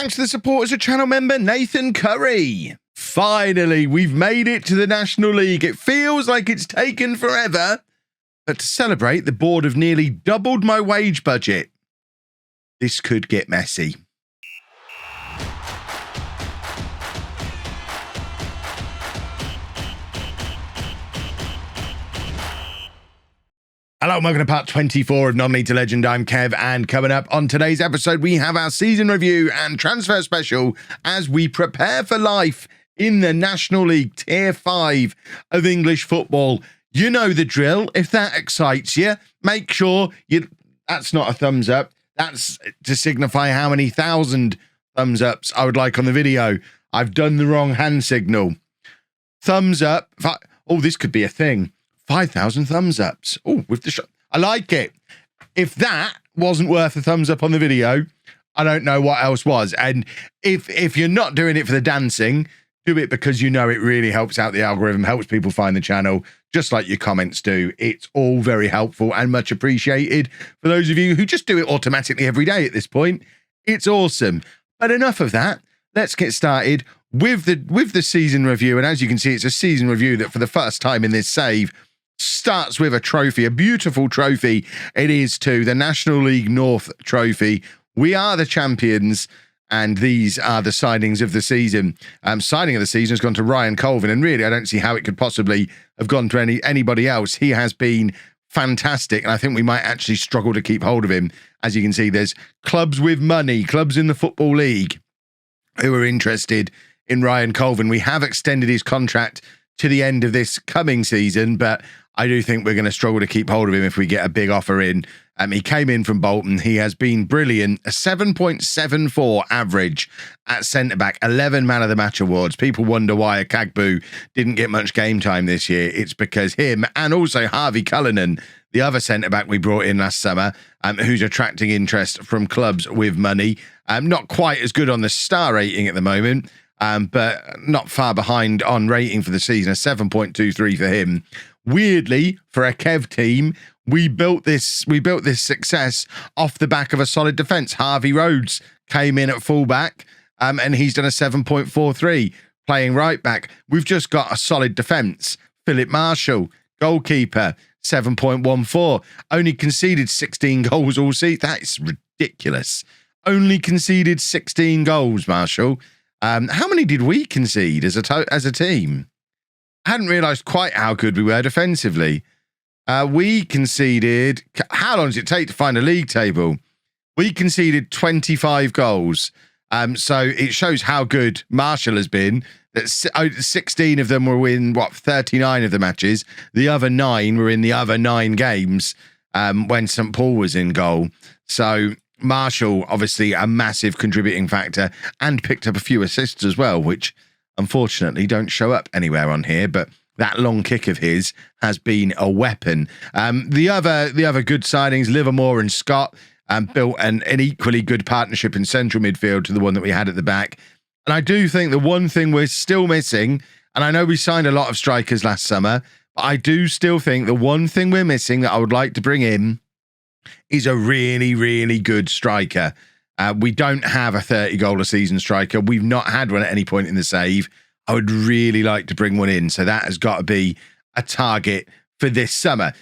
Thanks to the support as a channel member, Nathan Curry. Finally, we've made it to the National League. It feels like it's taken forever, but to celebrate, the board have nearly doubled my wage budget. This could get messy. Hello, welcome to part 24 of Nominee to Legend. I'm Kev, and coming up on today's episode, we have our season review and transfer special as we prepare for life in the National League Tier 5 of English football. You know the drill. If that excites you, make sure you... That's not a thumbs up. That's to signify how many thousand thumbs ups I would like on the video. I've done the wrong hand signal. Thumbs up. Oh, this could be a thing. 5,000 thumbs ups. Oh, with the shot. I like it. If that wasn't worth a thumbs up on the video, I don't know what else was. And if you're not doing it for the dancing, do it because you know it really helps out the algorithm, helps people find the channel, just like your comments do. It's all very helpful and much appreciated. For those of you who just do it automatically every day at this point, it's awesome. But enough of that. Let's get started with the season review. And as you can see, it's a season review that for the first time in this save starts with a trophy, a beautiful trophy. It is too, the National League North trophy. We are the champions, and these are the signings of the season. Signing of the season has gone to Ryan Colvin, and really I don't see how it could possibly have gone to anybody else. He has been fantastic, and I think we might actually struggle to keep hold of him. As you can see, there's clubs with money, clubs in the Football League who are interested in Ryan Colvin. We have extended his contract to the end of this coming season, but I do think we're going to struggle to keep hold of him if we get a big offer in. He came in from Bolton. He has been brilliant. A 7.74 average at centre-back, 11 Man of the Match awards. People wonder why Akagbu didn't get much game time this year. It's because him and also Harvey Cullinan, the other centre-back we brought in last summer, who's attracting interest from clubs with money. Not quite as good on the star rating at the moment, but not far behind on rating for the season, a 7.23 for him. Weirdly, for a Kev team, we built this success off the back of a solid defence. Harvey Rhodes came in at fullback, and he's done a 7.43, playing right back. We've just got a solid defence. Philip Marshall, goalkeeper, 7.14. Only conceded 16 goals all season. That is ridiculous. Only conceded 16 goals, Marshall. How many did we concede as a team? I hadn't realised quite how good we were defensively. We conceded... How long does it take to find a league table? We conceded 25 goals. So it shows how good Marshall has been. That 16 of them were in, 39 of the matches. The other 9 were in the other 9 games when St Paul was in goal. So Marshall, obviously a massive contributing factor, and picked up a few assists as well, which unfortunately don't show up anywhere on here, but that long kick of his has been a weapon. The other good signings, Livermore and Scott, built an equally good partnership in central midfield to the one that we had at the back. And I do think the one thing we're still missing, and I know we signed a lot of strikers last summer, but I do still think the one thing we're missing that I would like to bring in is a really, really good striker. We don't have a 30-goal-a-season striker. We've not had one at any point in the save. I would really like to bring one in, so that has got to be a target for this summer.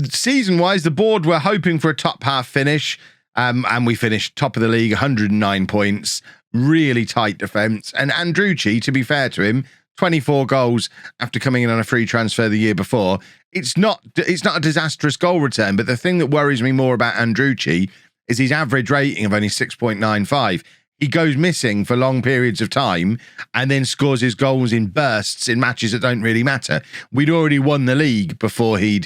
Season-wise, the board were hoping for a top-half finish, and we finished top of the league, 109 points, really tight defence. And Andrucci, to be fair to him, 24 goals after coming in on a free transfer the year before. It's not a disastrous goal return, but the thing that worries me more about Andrucci is his average rating of only 6.95. He goes missing for long periods of time and then scores his goals in bursts in matches that don't really matter. We'd already won the league before he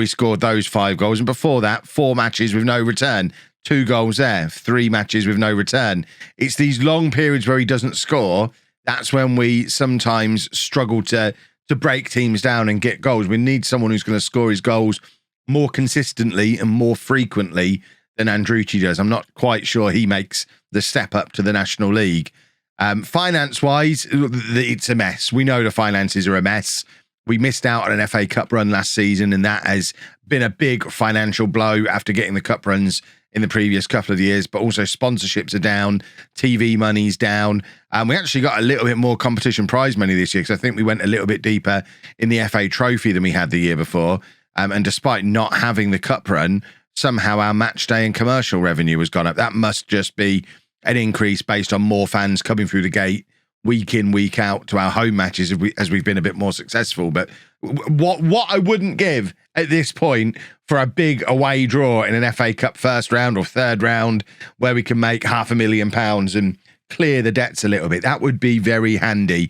scored those 5 goals, and before that, 4 matches with no return. 2 goals there, 3 matches with no return. It's these long periods where he doesn't score. That's when we sometimes struggle to break teams down and get goals. We need someone who's going to score his goals more consistently and more frequently than Andrucci does. I'm not quite sure he makes the step up to the National League. Finance-wise, it's a mess. We know the finances are a mess. We missed out on an FA Cup run last season, and that has been a big financial blow after getting the cup runs in the previous couple of years, but also sponsorships are down, TV money's down. We actually got a little bit more competition prize money this year because I think we went a little bit deeper in the FA Trophy than we had the year before. And despite not having the cup run, somehow our match day and commercial revenue has gone up. That must just be an increase based on more fans coming through the gate week in, week out to our home matches as we've been a bit more successful. But what I wouldn't give at this point for a big away draw in an FA Cup first round or third round where we can make £500,000 and clear the debts a little bit. That would be very handy.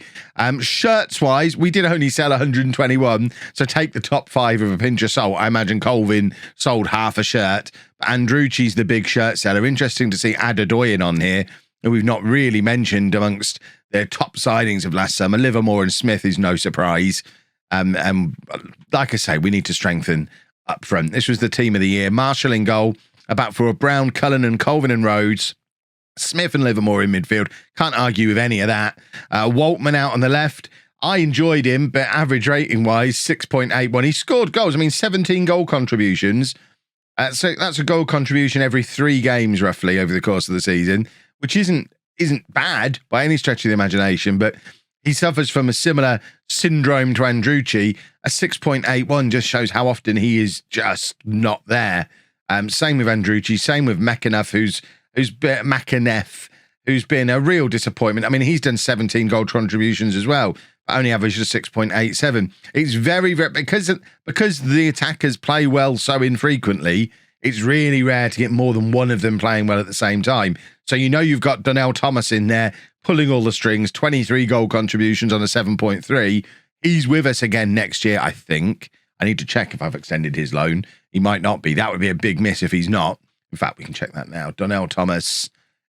Shirts wise, we did only sell 121, so take the top 5 with a pinch of salt. I imagine Colvin sold half a shirt. Andrucci's the big shirt seller. Interesting to see Adedoyin on here, who we've not really mentioned amongst their top signings of last summer. Livermore and Smith is no surprise. And like I say, we need to strengthen up front. This was the team of the year. Marshall in goal, about for Brown, Cullen and Colvin and Rhodes. Smith and Livermore in midfield. Can't argue with any of that. Waltman out on the left. I enjoyed him, but average rating-wise, 6.81. He scored goals. I mean, 17 goal contributions. So that's a goal contribution every 3 games, roughly, over the course of the season, which isn't bad by any stretch of the imagination, but he suffers from a similar syndrome to Andrucci. A 6.81 just shows how often he is just not there. Same with Andrucci, same with McAnuff, who's been a real disappointment. I mean, he's done 17 goal contributions as well, but only averaged a 6.87. It's very, very, because the attackers play well so infrequently, it's really rare to get more than one of them playing well at the same time. So you've got Donnell Thomas in there pulling all the strings, 23 goal contributions on a 7.3. He's with us again next year, I think. I need to check if I've extended his loan. He might not be. That would be a big miss if he's not. In fact, we can check that now. Donnell Thomas,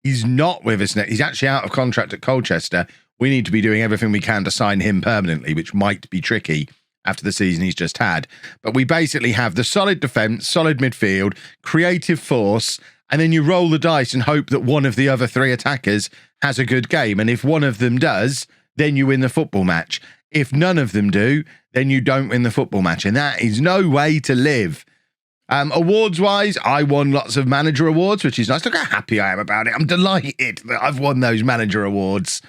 he's not with us next. He's actually out of contract at Colchester. We need to be doing everything we can to sign him permanently, which might be tricky after the season he's just had. But we basically have the solid defence, solid midfield, creative force, and then you roll the dice and hope that one of the other 3 attackers has a good game. And if one of them does, then you win the football match. If none of them do, then you don't win the football match. And that is no way to live. Awards-wise, I won lots of manager awards, which is nice. Look how happy I am about it. I'm delighted that I've won those manager awards.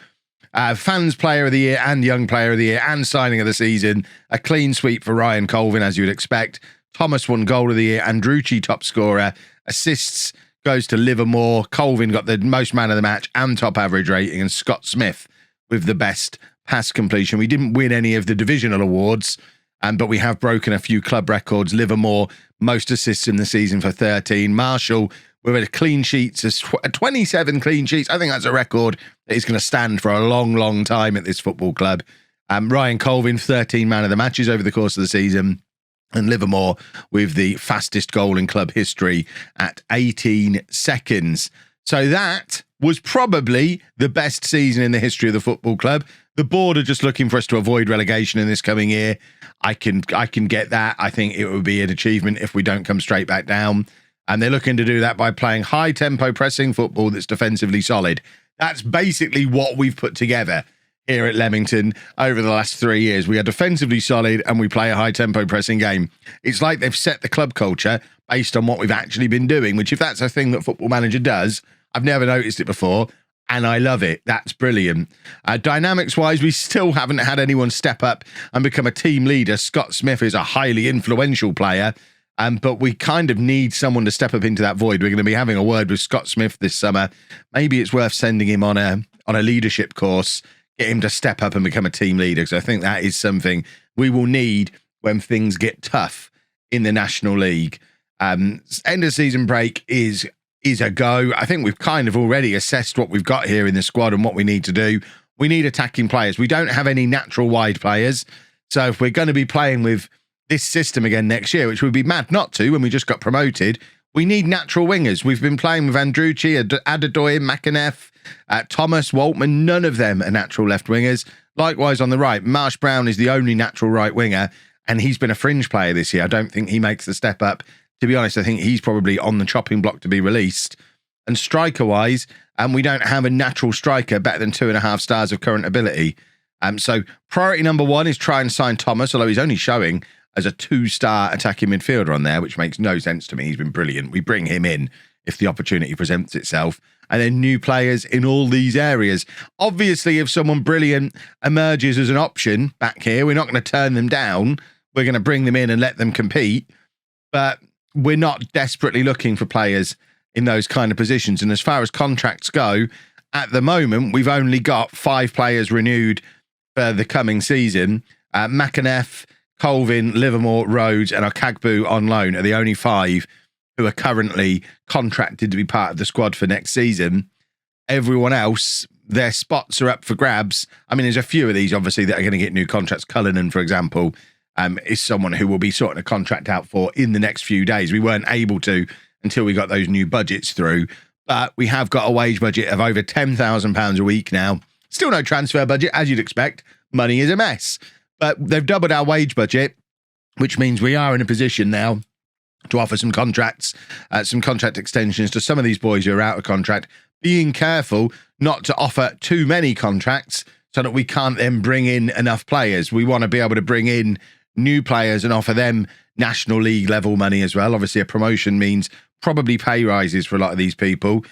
Fans Player of the Year and Young Player of the Year and Signing of the Season. A clean sweep for Ryan Colvin, as you would expect. Thomas won Goal of the Year. Andrucci top scorer. Assists goes to Livermore. Colvin got the most man of the match and top average rating. And Scott Smith with the best pass completion. We didn't win any of the divisional awards, but we have broken a few club records. Livermore, most assists in the season for 13. Marshall, with a clean sheets, 27 clean sheets. I think that's a record that is going to stand for a long, long time at this football club. Ryan Colvin, 13 man of the matches over the course of the season. And Livermore with the fastest goal in club history at 18 seconds. So that was probably the best season in the history of the football club. The board are just looking for us to avoid relegation in this coming year. I can get that. I think it would be an achievement if we don't come straight back down. And they're looking to do that by playing high-tempo pressing football that's defensively solid. That's basically what we've put together here at Leamington over the last 3 years. We are defensively solid and we play a high-tempo pressing game. It's like they've set the club culture based on what we've actually been doing, which if that's a thing that Football Manager does, I've never noticed it before, and I love it. That's brilliant. Dynamics-wise, we still haven't had anyone step up and become a team leader. Scott Smith is a highly influential player, but we kind of need someone to step up into that void. We're going to be having a word with Scott Smith this summer. Maybe it's worth sending him on a leadership course, get him to step up and become a team leader, because I think that is something we will need when things get tough in the National League. End of season break is a go. I think we've kind of already assessed what we've got here in the squad and what we need to do. We need attacking players. We don't have any natural wide players. So if we're going to be playing with this system again next year, which would be mad not to when we just got promoted, we need natural wingers. We've been playing with Andrucci, Adedoyin, McAnuff, Thomas, Waltman. None of them are natural left wingers. Likewise on the right, Marsh Brown is the only natural right winger, and he's been a fringe player this year. I don't think he makes the step up. To be honest, I think he's probably on the chopping block to be released. And striker-wise, we don't have a natural striker better than 2.5 stars of current ability. So priority number 1 is try and sign Thomas, although he's only showing as a 2-star attacking midfielder on there, which makes no sense to me. He's been brilliant. We bring him in if the opportunity presents itself. And then new players in all these areas. Obviously, if someone brilliant emerges as an option back here, we're not going to turn them down. We're going to bring them in and let them compete. But we're not desperately looking for players in those kind of positions. And as far as contracts go, at the moment, we've only got 5 players renewed for the coming season. McAneff, Colvin, Livermore, Rhodes, and Okagbu on loan are the only 5 who are currently contracted to be part of the squad for next season. Everyone else, their spots are up for grabs. I mean, there's a few of these, obviously, that are going to get new contracts. Cullinan, for example, is someone who will be sorting a contract out for in the next few days. We weren't able to until we got those new budgets through, but we have got a wage budget of over £10,000 a week now. Still no transfer budget, as you'd expect. Money is a mess. But they've doubled our wage budget, which means we are in a position now to offer some contracts, some contract extensions to some of these boys who are out of contract, being careful not to offer too many contracts so that we can't then bring in enough players. We want to be able to bring in new players and offer them National League level money as well. Obviously, a promotion means probably pay rises for a lot of these people.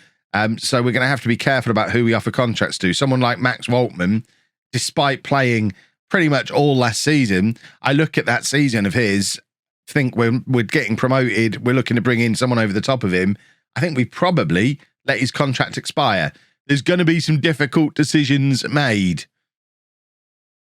So we're going to have to be careful about who we offer contracts to. Someone like Max Waltman, despite playing pretty much all last season, I look at that season of his, think we're getting promoted, we're looking to bring in someone over the top of him. I think we probably let his contract expire. There's going to be some difficult decisions made.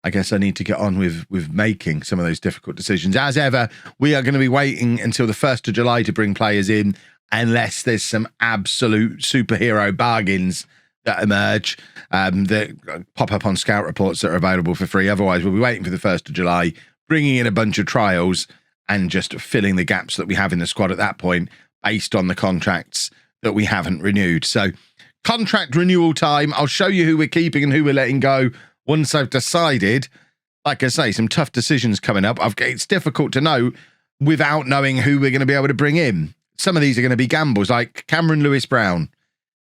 I guess I need to get on with making some of those difficult decisions. As ever, we are going to be waiting until the 1st of July to bring players in, unless there's some absolute superhero bargains that emerge, that pop up on scout reports that are available for free. Otherwise, we'll be waiting for the 1st of July, bringing in a bunch of trials and just filling the gaps that we have in the squad at that point based on the contracts that we haven't renewed. So contract renewal time. I'll show you who we're keeping and who we're letting go once I've decided. Like I say, some tough decisions coming up. It's difficult to know without knowing who we're going to be able to bring in. Some of these are going to be gambles, like Cameron Lewis-Brown.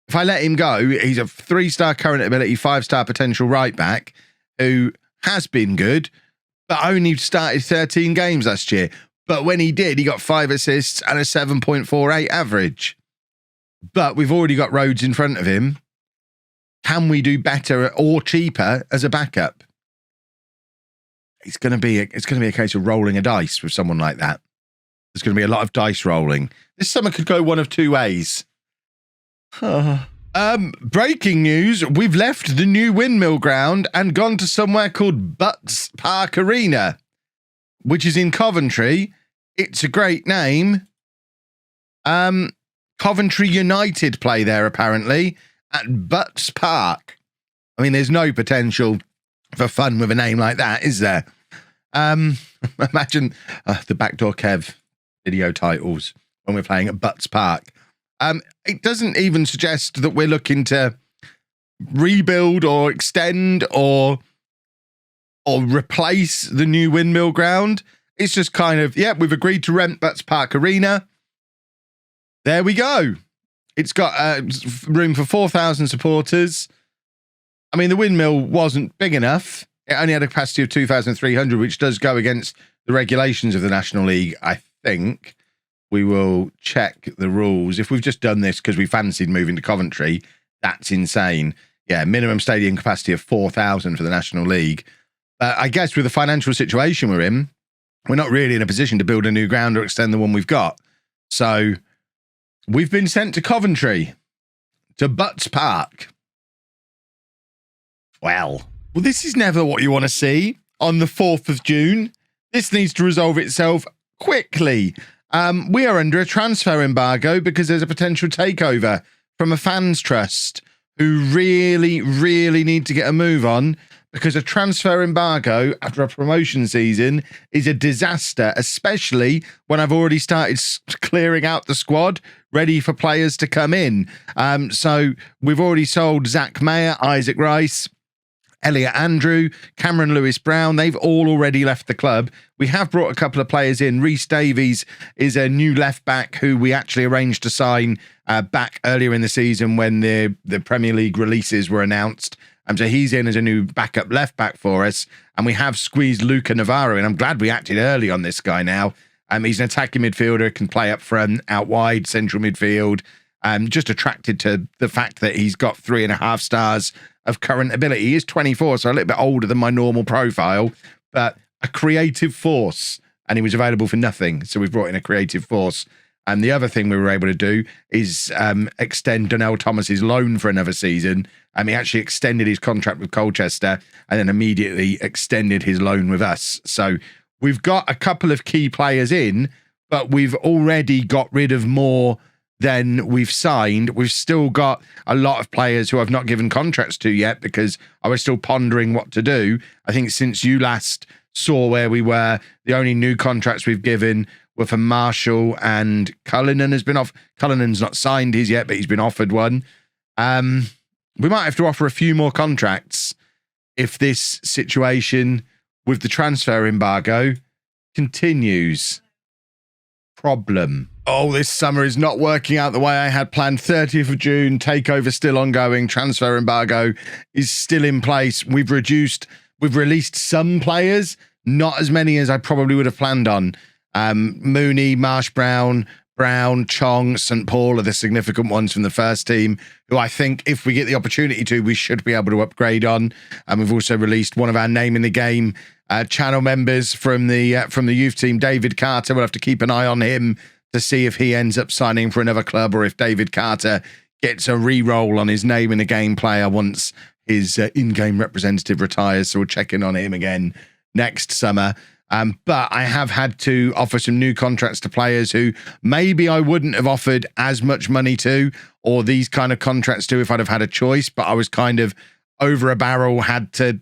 If I let him go, he's a 3-star current ability, 5-star potential right back who has been good, but only started 13 games last year. But when he did, he got 5 assists and a 7.48 average. But we've already got Rhodes in front of him. Can we do better or cheaper as a backup? It's going to be a case of rolling a dice with someone like that. There's going to be a lot of dice rolling. This summer could go one of 2 ways. Breaking news, we've left the new Windmill ground and gone to somewhere called Butts Park Arena, which is in Coventry. It's a great name. Coventry United play there, apparently, at Butts Park. I mean, there's no potential for fun with a name like that, is there? Imagine the Backdoor Kev video titles when we're playing at Butts Park. It doesn't even suggest that we're looking to rebuild or extend or replace the new Windmill ground. It's just kind of, yeah, we've agreed to rent Butts Park Arena. There we go. It's got room for 4,000 supporters. I mean, the Windmill wasn't big enough. It only had a capacity of 2,300, which does go against the regulations of the National League, I think. We will check the rules. If we've just done this because we fancied moving to Coventry, that's insane. Yeah, minimum stadium capacity of 4,000 for the National League. I guess with the financial situation we're in, we're not really in a position to build a new ground or extend the one we've got. So we've been sent to Coventry, to Butts Park. Well, this is never what you want to see on the 4th of June. This needs to resolve itself quickly. We are under a transfer embargo because there's a potential takeover from a fans trust who really, really need to get a move on, because a transfer embargo after a promotion season is a disaster, especially when I've already started clearing out the squad, ready for players to come in. So we've already sold Zach Mayer, Isaac Rice, Elliot Andrew, Cameron Lewis-Brown. They've all already left the club. We have brought a couple of players in. Rhys Davies is a new left back who we actually arranged to sign back earlier in the season when the Premier League releases were announced. So he's in as a new backup left back for us. And we have squeezed Luca Navarro in. I'm glad we acted early on this guy now. He's an attacking midfielder, can play up front, out wide, central midfield. just attracted to the fact that he's got 3.5 stars of current ability. He is 24, so a little bit older than my normal profile, but a creative force, and he was available for nothing. So we've brought in a creative force. And the other thing we were able to do is extend Donnell Thomas's loan for another season. He actually extended his contract with Colchester and then immediately extended his loan with us. So we've got a couple of key players in, but we've already got rid of more than we've signed. We've still got a lot of players who I've not given contracts to yet because I was still pondering what to do. I think since you last saw where we were, the only new contracts we've given were for Marshall, and Cullinan has been off. Cullinan's not signed his yet, but he's been offered one. We might have to offer a few more contracts if this situation with the transfer embargo continues. Problem. Oh, this summer is not working out the way I had planned. 30th of June, takeover still ongoing. Transfer embargo is still in place. We've released some players, not as many as I probably would have planned on. Mooney, Marsh Brown, Chong, St. Paul are the significant ones from the first team, who I think if we get the opportunity to, we should be able to upgrade on. And we've also released one of our name in the game channel members from the youth team, David Carter. We'll have to keep an eye on him to see if he ends up signing for another club or if David Carter gets a re-roll on his name in the game player once his in-game representative retires. So we'll check in on him again next summer. But I have had to offer some new contracts to players who maybe I wouldn't have offered as much money to, or these kind of contracts to, if I'd have had a choice, but I was kind of over a barrel, had to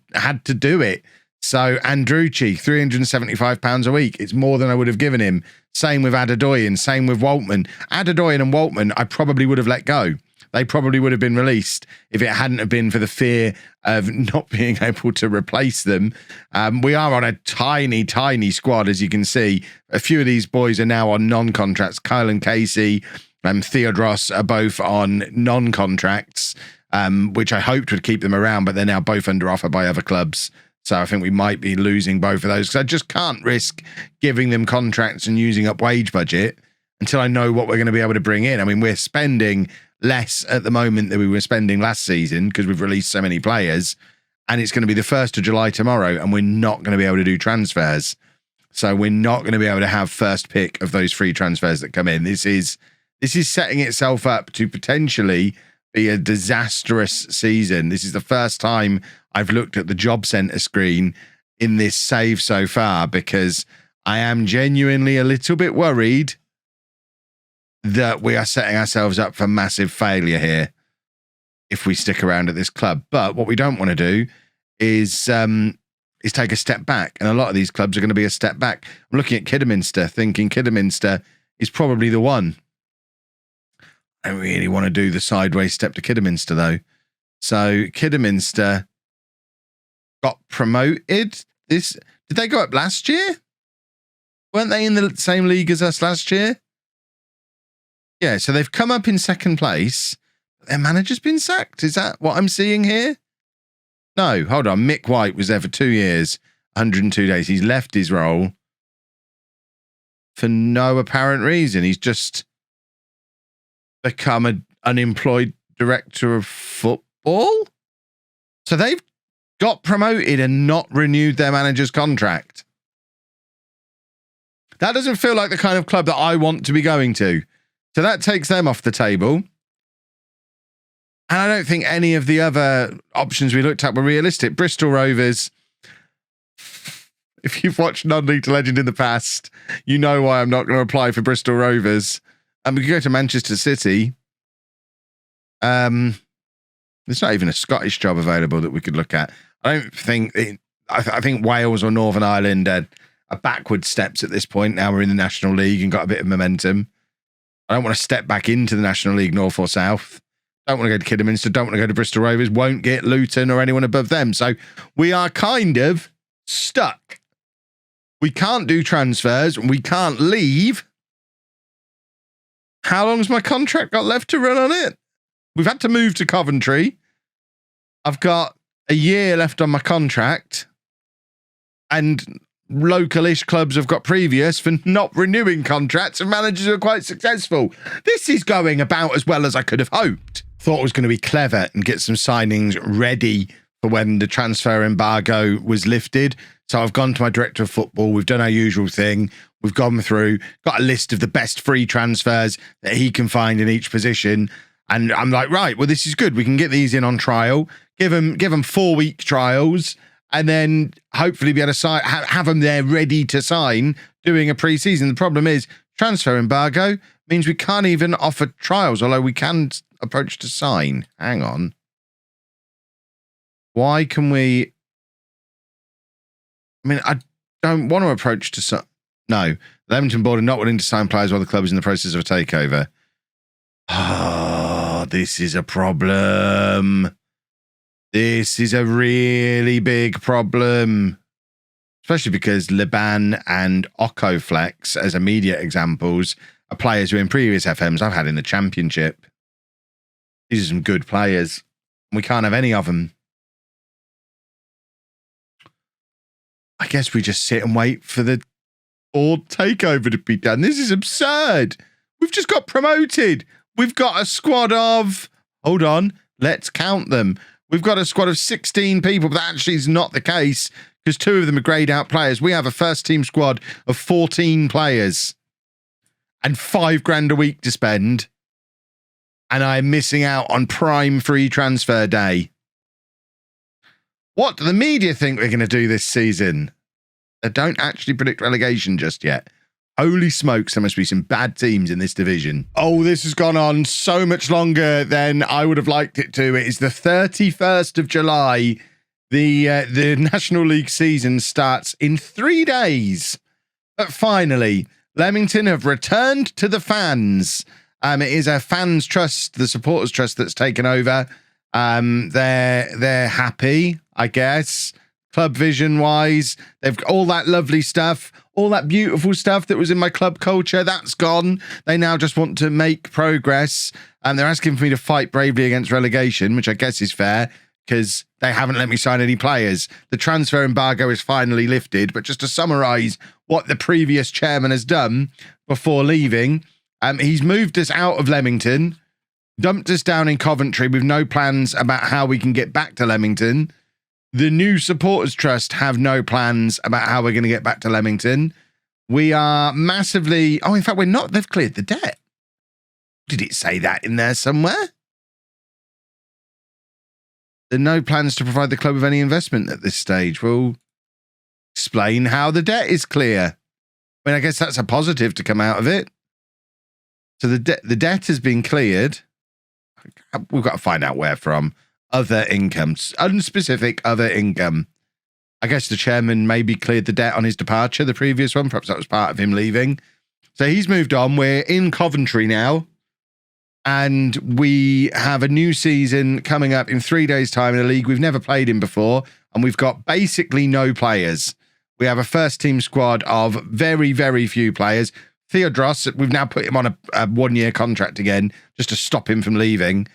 do it. So Andrucci, £375 a week. It's more than I would have given him. Same with Adedoyan, same with Waltman. Adedoyan and Waltman, I probably would have let go. They probably would have been released if it hadn't have been for the fear of not being able to replace them. We are on a tiny, tiny squad, as you can see. A few of these boys are now on non-contracts. Kyle and Casey and Theodros are both on non-contracts, which I hoped would keep them around, but they're now both under offer by other clubs. So I think we might be losing both of those because I just can't risk giving them contracts and using up wage budget until I know what we're going to be able to bring in. I mean, we're spending less at the moment than we were spending last season because we've released so many players, and it's going to be the 1st of July tomorrow, and we're not going to be able to do transfers. So we're not going to be able to have first pick of those free transfers that come in. This is setting itself up to potentially be a disastrous season. This is the first time I've looked at the job centre screen in this save so far because I am genuinely a little bit worried that we are setting ourselves up for massive failure here if we stick around at this club. But what we don't want to do is take a step back. And a lot of these clubs are going to be a step back. I'm looking at Kidderminster, thinking Kidderminster is probably the one. I don't really want to do the sideways step to Kidderminster, though. So Kidderminster got promoted. Did they go up last year? Weren't they in the same league as us last year? Yeah, so they've come up in second place. Their manager's been sacked. Is that what I'm seeing here? No, hold on. Mick White was there for 2 years, 102 days. He's left his role for no apparent reason. He's just become an unemployed director of football. So they've got promoted and not renewed their manager's contract. That doesn't feel like the kind of club that I want to be going to. So that takes them off the table. And I don't think any of the other options we looked at were realistic. Bristol Rovers, if you've watched Non-League to Legend in the past, you know why I'm not going to apply for Bristol Rovers. And we could go to Manchester City. There's not even a Scottish job available that we could look at. I think Wales or Northern Ireland are backward steps at this point. Now we're in the National League and got a bit of momentum. I don't want to step back into the National League, North or South. Don't want to go to Kidderminster. Don't want to go to Bristol Rovers. Won't get Luton or anyone above them. So we are kind of stuck. We can't do transfers. We can't leave. How long's my contract got left to run on it? We've had to move to Coventry. I've got a year left on my contract. And localish clubs have got previous for not renewing contracts of managers who are quite successful. This is going about as well as I could have hoped. Thought it was going to be clever and get some signings ready for when the transfer embargo was lifted. So I've gone to my director of football. We've done our usual thing. We've gone through, got a list of the best free transfers that he can find in each position. And I'm like, right, well, this is good. We can get these in on trial, give them 4-week trials, and then hopefully be able to have them there ready to sign doing a pre-season. The problem is transfer embargo means we can't even offer trials, although we can approach to sign. Hang on. Why can we... I mean, I don't want to approach to sign. No. The Leamington board are not willing to sign players while the club is in the process of a takeover. Oh, this is a problem. This is a really big problem. Especially because Liban and Okoflex, as immediate examples, are players who in previous FMs I've had in the championship. These are some good players. We can't have any of them. I guess we just sit and wait for the board takeover to be done. This is absurd. We've just got promoted. We've got a squad of... Hold on. Let's count them. We've got a squad of 16 people, but that actually is not the case because 2 of them are greyed out players. We have a first team squad of 14 players and $5,000 a week to spend. And I'm missing out on prime free transfer day. What do the media think we're going to do this season? They don't actually predict relegation just yet. Holy smokes, there must be some bad teams in this division. Oh, this has gone on so much longer than I would have liked it to. It is the 31st of July. The National League season starts in 3 days. But finally, Leamington have returned to the fans. It is a fans trust, the supporters trust that's taken over. They're happy, I guess. Club vision wise, they've got all that lovely stuff, all that beautiful stuff that was in my club culture, that's gone. They now just want to make progress, and they're asking for me to fight bravely against relegation, which I guess is fair because they haven't let me sign any players. The transfer embargo is finally lifted, but just to summarise what the previous chairman has done before leaving, he's moved us out of Leamington, dumped us down in Coventry with no plans about how we can get back to Leamington. The new supporters trust have no plans about how we're going to get back to Leamington. We are massively... Oh, in fact, we're not. They've cleared the debt. Did it say that in there somewhere? There are no plans to provide the club with any investment at this stage. Well, explain how the debt is clear. I mean, I guess that's a positive to come out of it. So the debt has been cleared. We've got to find out where from. Other incomes, unspecific other income. I guess the chairman maybe cleared the debt on his departure, the previous one. Perhaps that was part of him leaving. So he's moved on. We're in Coventry now. And we have a new season coming up in 3 days' time in a league we've never played in before. And we've got basically no players. We have a first team squad of very, very few players. Theodros, we've now put him on a 1-year contract again, just to stop him from leaving.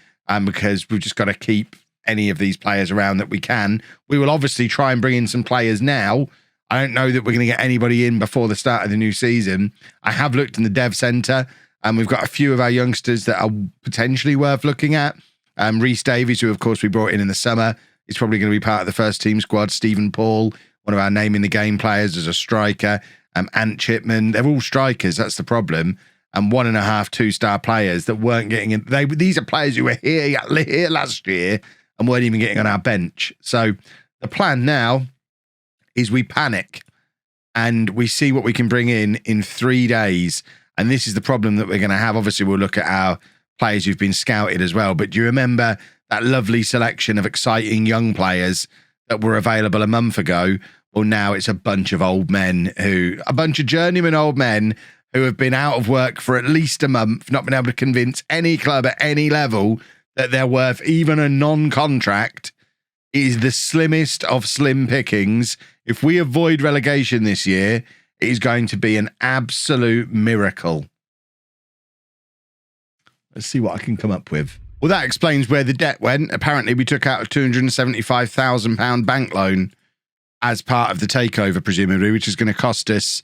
Because we've just got to keep any of these players around that we can. We will obviously try and bring in some players now. I don't know that we're going to get anybody in before the start of the new season. I have looked in the dev centre, and we've got a few of our youngsters that are potentially worth looking at. Rhys Davies, who of course we brought in the summer, is probably going to be part of the first team squad. Stephen Paul, one of our name in the game players, as a striker. Ant Chipman, they're all strikers. That's the problem. And 1.5 2-star players that weren't getting in. These are players who were here last year and weren't even getting on our bench. So the plan now is we panic and we see what we can bring in 3 days. And this is the problem that we're going to have. Obviously, we'll look at our players who've been scouted as well. But do you remember that lovely selection of exciting young players that were available a month ago? Well, now it's a bunch of journeyman old men who have been out of work for at least a month, not been able to convince any club at any level that they're worth even a non-contract. It is the slimmest of slim pickings. If we avoid relegation this year, it is going to be an absolute miracle. Let's see what I can come up with. Well, that explains where the debt went. Apparently, we took out a £275,000 bank loan. as part of the takeover, presumably, which is going to cost us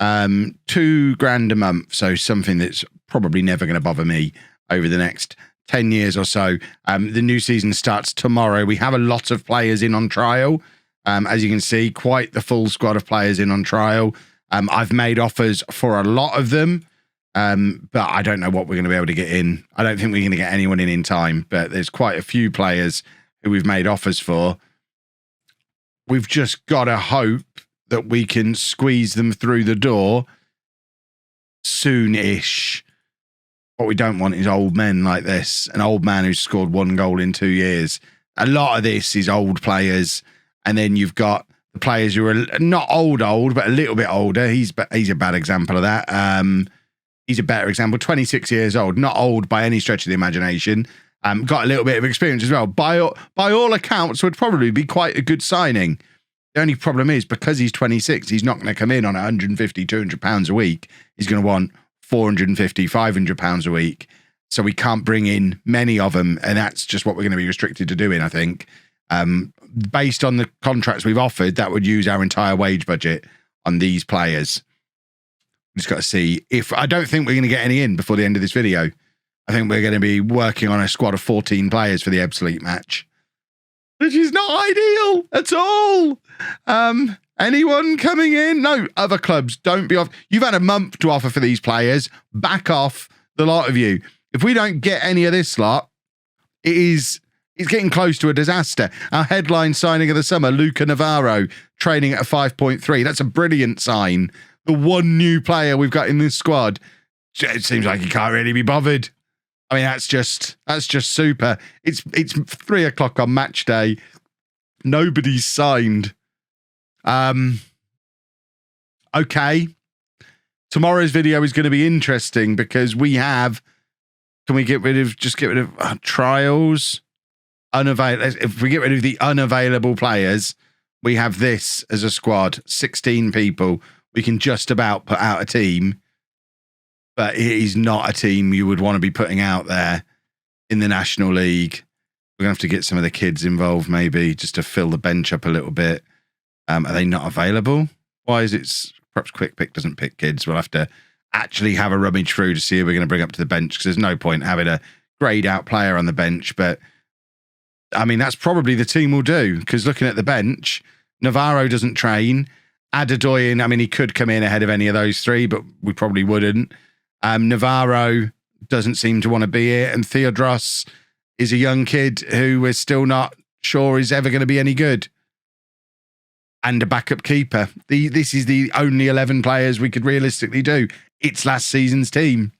$2,000 a month. So something that's probably never going to bother me over the next 10 years or so. The new season starts tomorrow. We have a lot of players in on trial. As you can see, quite the full squad of players in on trial. I've made offers for a lot of them, but I don't know what we're going to be able to get in. I don't think we're going to get anyone in time, but there's quite a few players who we've made offers for. We've just got to hope that we can squeeze them through the door soon-ish. What we don't want is old men like this. An old man who's scored 1 goal in 2 years. A lot of this is old players. And then you've got the players who are not old, but a little bit older. He's a bad example of that. He's a better example. 26 years old. Not old by any stretch of the imagination. Got a little bit of experience as well. By all accounts, would probably be quite a good signing. The only problem is, because he's 26, he's not going to come in on 150, 200 pounds a week. He's going to want 450, 500 pounds a week. So we can't bring in many of them. And that's just what we're going to be restricted to doing, I think. Based on the contracts we've offered, that would use our entire wage budget on these players. Just got to see if... I don't think we're going to get any in before the end of this video. I think we're going to be working on a squad of 14 players for the Absolute match, which is not ideal at all. Anyone coming in? No, other clubs, don't be off. You've had a month to offer for these players. Back off, the lot of you. If we don't get any of this lot, it's getting close to a disaster. Our headline signing of the summer, Luca Navarro, training at a 5.3. That's a brilliant sign. The one new player we've got in this squad. It seems like he can't really be bothered. I mean, that's just super. It's 3 o'clock on match day. Nobody's signed. Okay. Tomorrow's video is going to be interesting because we have... Can we get rid of trials? If we get rid of the unavailable players, we have this as a squad, 16 people. We can just about put out a team, but it is not a team you would want to be putting out there in the National League. We're going to have to get some of the kids involved, maybe, just to fill the bench up a little bit. Are they not available? Why is it... Perhaps Quick Pick doesn't pick kids. We'll have to actually have a rummage through to see who we're going to bring up to the bench, because there's no point having a greyed out player on the bench. But, I mean, that's probably the team we'll do, because looking at the bench, Navarro doesn't train. Adedoyin, I mean, he could come in ahead of any of those three, but we probably wouldn't. Navarro doesn't seem to want to be here, and Theodros is a young kid who we're still not sure is ever going to be any good. And a backup keeper. This is the only 11 players we could realistically do. It's last season's team.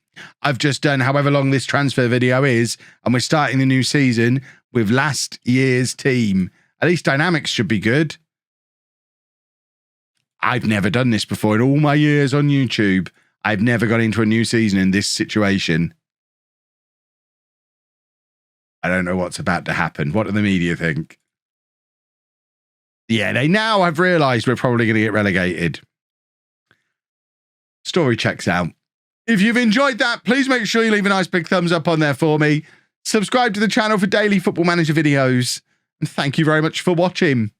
I've just done however long this transfer video is, and we're starting the new season with last year's team. At least dynamics should be good. I've never done this before in all my years on YouTube. I've never got into a new season in this situation. I don't know what's about to happen. What do the media think? Yeah, they now have realised we're probably going to get relegated. Story checks out. If you've enjoyed that, please make sure you leave a nice big thumbs up on there for me. Subscribe to the channel for daily Football Manager videos. And thank you very much for watching.